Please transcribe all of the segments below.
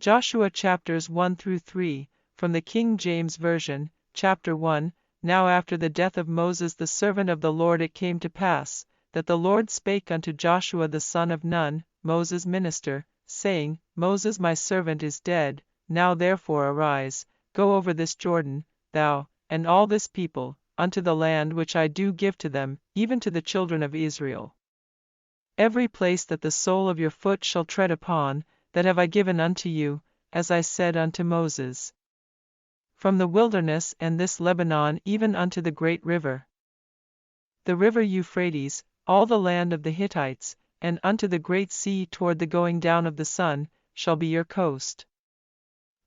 Joshua chapters 1 through 3, from the King James Version. Chapter 1. Now after the death of Moses the servant of the Lord it came to pass, that the Lord spake unto Joshua the son of Nun, Moses' minister, saying, Moses my servant is dead. Now therefore arise, go over this Jordan, thou, and all this people, unto the land which I do give to them, even to the children of Israel. Every place that the sole of your foot shall tread upon, that have I given unto you, as I said unto Moses. From the wilderness and this Lebanon even unto the great river, the river Euphrates, all the land of the Hittites, and unto the great sea toward the going down of the sun, shall be your coast.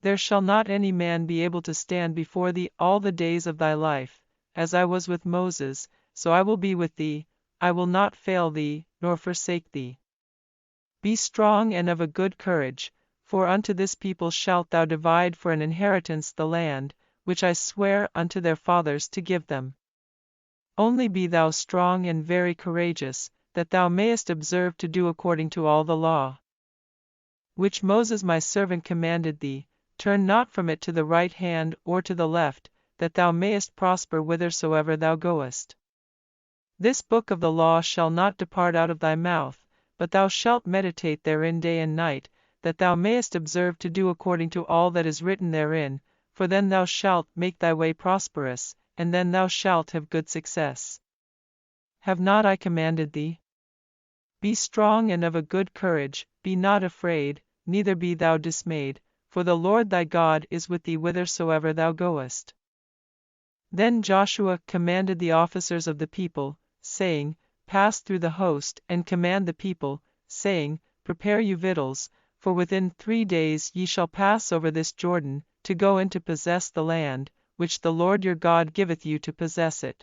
There shall not any man be able to stand before thee all the days of thy life. As I was with Moses, so I will be with thee. I will not fail thee, nor forsake thee. Be strong and of a good courage, for unto this people shalt thou divide for an inheritance the land, which I swear unto their fathers to give them. Only be thou strong and very courageous, that thou mayest observe to do according to all the law, which Moses my servant commanded thee. Turn not from it to the right hand or to the left, that thou mayest prosper whithersoever thou goest. This book of the law shall not depart out of thy mouth, but thou shalt meditate therein day and night, that thou mayest observe to do according to all that is written therein, for then thou shalt make thy way prosperous, and then thou shalt have good success. Have not I commanded thee? Be strong and of a good courage, be not afraid, neither be thou dismayed, for the Lord thy God is with thee whithersoever thou goest. Then Joshua commanded the officers of the people, saying, Pass through the host, and command the people, saying, Prepare you victuals, for within 3 days ye shall pass over this Jordan, to go in to possess the land, which the Lord your God giveth you to possess it.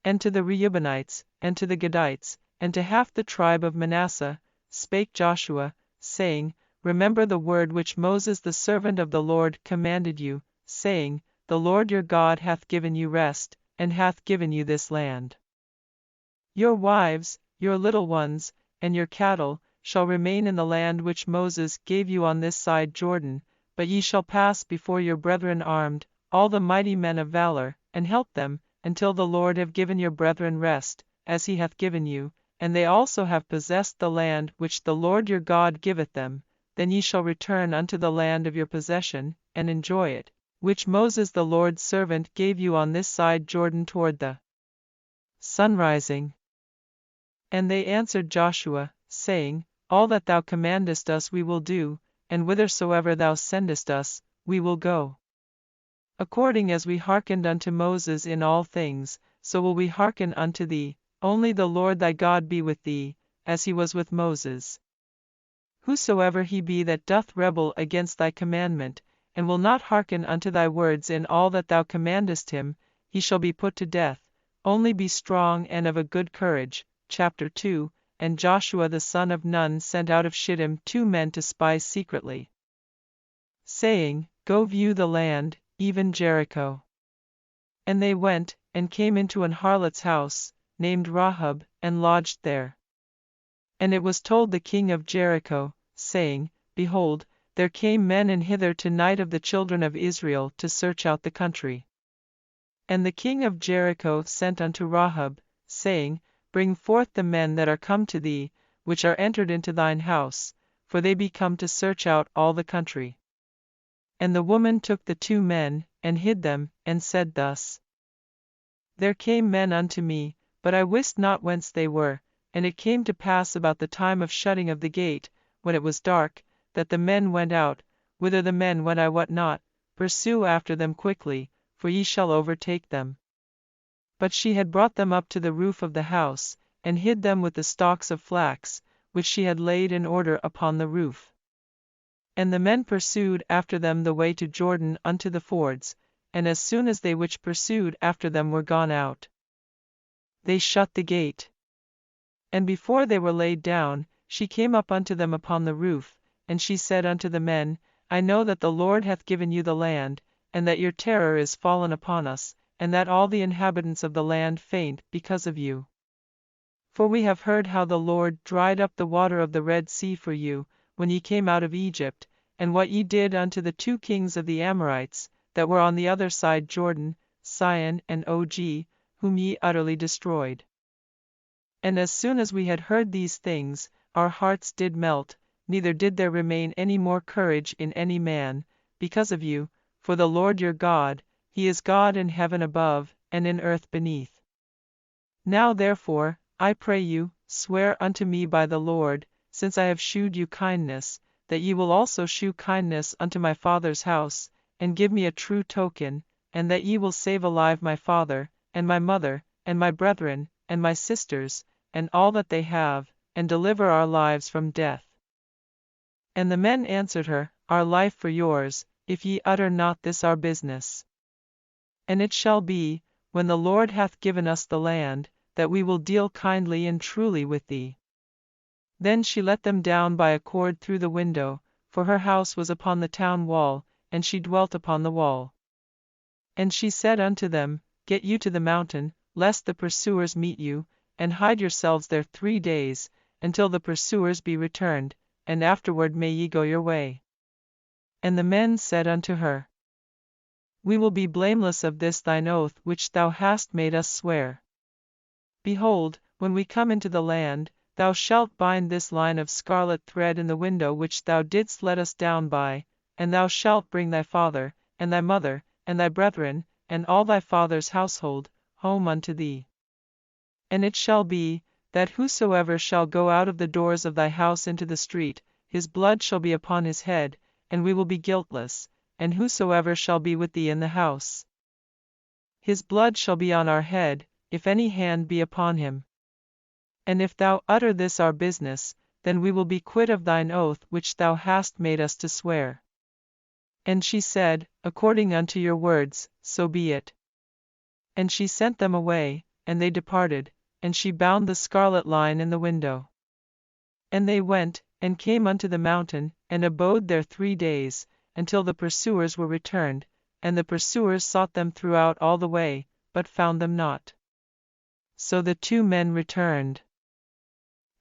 And to the Reubenites, and to the Gadites, and to half the tribe of Manasseh, spake Joshua, saying, Remember the word which Moses the servant of the Lord commanded you, saying, The Lord your God hath given you rest, and hath given you this land. Your wives, your little ones, and your cattle, shall remain in the land which Moses gave you on this side Jordan, but ye shall pass before your brethren armed, all the mighty men of valor, and help them, until the Lord have given your brethren rest, as he hath given you, and they also have possessed the land which the Lord your God giveth them. Then ye shall return unto the land of your possession, and enjoy it, which Moses the Lord's servant gave you on this side Jordan toward the sunrising. And they answered Joshua, saying, All that thou commandest us we will do, and whithersoever thou sendest us, we will go. According as we hearkened unto Moses in all things, so will we hearken unto thee. Only the Lord thy God be with thee, as he was with Moses. Whosoever he be that doth rebel against thy commandment, and will not hearken unto thy words in all that thou commandest him, he shall be put to death. Only be strong and of a good courage. Chapter 2. And Joshua the son of Nun sent out of Shittim 2 men to spy secretly, saying, Go view the land, even Jericho. And they went, and came into an harlot's house, named Rahab, and lodged there. And it was told the king of Jericho, saying, Behold, there came men in hither tonight of the children of Israel to search out the country. And the king of Jericho sent unto Rahab, saying, Bring forth the men that are come to thee, which are entered into thine house, for they be come to search out all the country. And the woman took the 2 men, and hid them, and said thus, There came men unto me, but I wist not whence they were. And it came to pass about the time of shutting of the gate, when it was dark, that the men went out. Whither the men went I wot not. Pursue after them quickly, for ye shall overtake them. But she had brought them up to the roof of the house, and hid them with the stalks of flax, which she had laid in order upon the roof. And the men pursued after them the way to Jordan unto the fords, and as soon as they which pursued after them were gone out, they shut the gate. And before they were laid down, she came up unto them upon the roof, and she said unto the men, I know that the Lord hath given you the land, and that your terror is fallen upon us, and that all the inhabitants of the land faint because of you. For we have heard how the Lord dried up the water of the Red Sea for you, when ye came out of Egypt, and what ye did unto the 2 kings of the Amorites, that were on the other side Jordan, Sihon and Og, whom ye utterly destroyed. And as soon as we had heard these things, our hearts did melt, neither did there remain any more courage in any man, because of you, for the Lord your God, he is God in heaven above, and in earth beneath. Now therefore, I pray you, swear unto me by the Lord, since I have shewed you kindness, that ye will also shew kindness unto my father's house, and give me a true token, and that ye will save alive my father, and my mother, and my brethren, and my sisters, and all that they have, and deliver our lives from death. And the men answered her, Our life for yours, if ye utter not this our business. And it shall be, when the Lord hath given us the land, that we will deal kindly and truly with thee. Then she let them down by a cord through the window, for her house was upon the town wall, and she dwelt upon the wall. And she said unto them, Get you to the mountain, lest the pursuers meet you, and hide yourselves there 3 days, until the pursuers be returned, and afterward may ye go your way. And the men said unto her, We will be blameless of this thine oath which thou hast made us swear. Behold, when we come into the land, thou shalt bind this line of scarlet thread in the window which thou didst let us down by, and thou shalt bring thy father, and thy mother, and thy brethren, and all thy father's household, home unto thee. And it shall be, that whosoever shall go out of the doors of thy house into the street, his blood shall be upon his head, and we will be guiltless, and whosoever shall be with thee in the house, his blood shall be on our head, if any hand be upon him. And if thou utter this our business, then we will be quit of thine oath which thou hast made us to swear. And she said, According unto your words, so be it. And she sent them away, and they departed, and she bound the scarlet line in the window. And they went, and came unto the mountain, and abode there 3 days, until the pursuers were returned, and the pursuers sought them throughout all the way, but found them not. So the 2 men returned,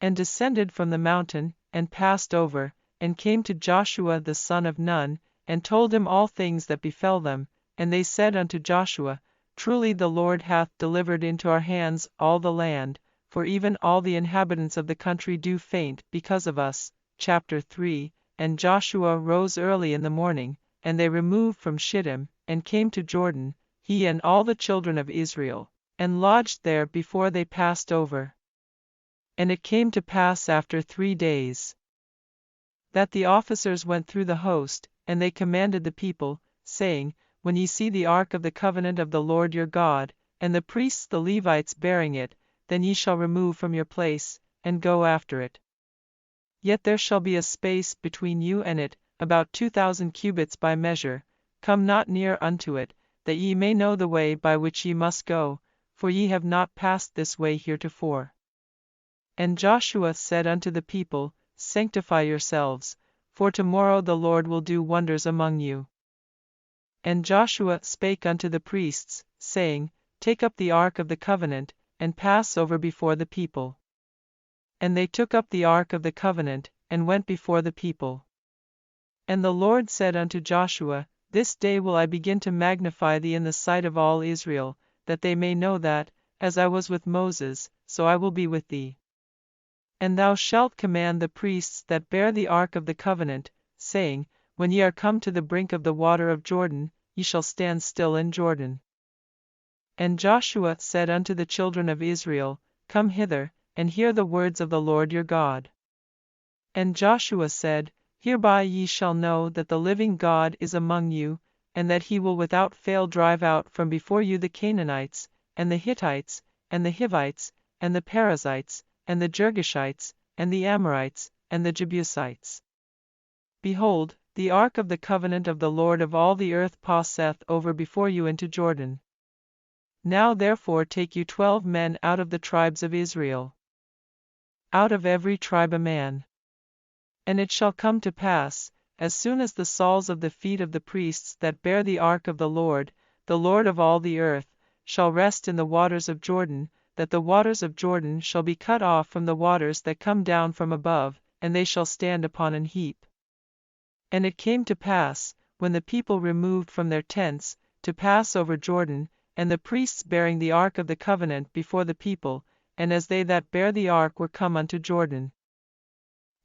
and descended from the mountain, and passed over, and came to Joshua the son of Nun, and told him all things that befell them. And they said unto Joshua, Truly the Lord hath delivered into our hands all the land, for even all the inhabitants of the country do faint because of us. Chapter 3. And Joshua rose early in the morning, and they removed from Shittim, and came to Jordan, he and all the children of Israel, and lodged there before they passed over. And it came to pass after 3 days, that the officers went through the host, and they commanded the people, saying, When ye see the ark of the covenant of the Lord your God, and the priests the Levites bearing it, then ye shall remove from your place, and go after it. Yet there shall be a space between you and it, about 2,000 cubits by measure. Come not near unto it, that ye may know the way by which ye must go, for ye have not passed this way heretofore. And Joshua said unto the people, Sanctify yourselves, for tomorrow the Lord will do wonders among you. And Joshua spake unto the priests, saying, Take up the ark of the covenant, and pass over before the people. And they took up the ark of the covenant, and went before the people. And the Lord said unto Joshua, This day will I begin to magnify thee in the sight of all Israel, that they may know that, as I was with Moses, so I will be with thee. And thou shalt command the priests that bear the ark of the covenant, saying, When ye are come to the brink of the water of Jordan, ye shall stand still in Jordan. And Joshua said unto the children of Israel, Come hither, and hear the words of the Lord your God. And Joshua said, Hereby ye shall know that the living God is among you, and that he will without fail drive out from before you the Canaanites, and the Hittites, and the Hivites, and the Perizzites, and the Girgashites, and the Amorites, and the Jebusites. Behold, the ark of the covenant of the Lord of all the earth passeth over before you into Jordan. Now therefore take you 12 men out of the tribes of Israel, out of every tribe a man. And it shall come to pass, as soon as the soles of the feet of the priests that bear the ark of the Lord of all the earth, shall rest in the waters of Jordan, that the waters of Jordan shall be cut off from the waters that come down from above, and they shall stand upon an heap. And it came to pass, when the people removed from their tents, to pass over Jordan, and the priests bearing the ark of the covenant before the people, and as they that bear the ark were come unto Jordan.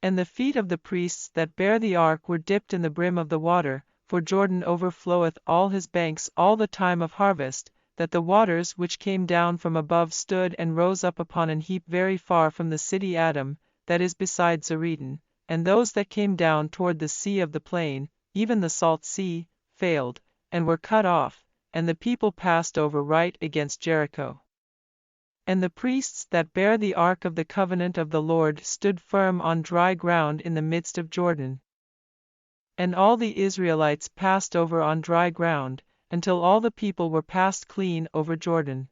And the feet of the priests that bear the ark were dipped in the brim of the water, for Jordan overfloweth all his banks all the time of harvest, that the waters which came down from above stood and rose up upon an heap very far from the city Adam, that is beside Zaretan, and those that came down toward the sea of the plain, even the salt sea, failed, and were cut off, and the people passed over right against Jericho. And the priests that bear the ark of the covenant of the Lord stood firm on dry ground in the midst of Jordan. And all the Israelites passed over on dry ground, until all the people were passed clean over Jordan.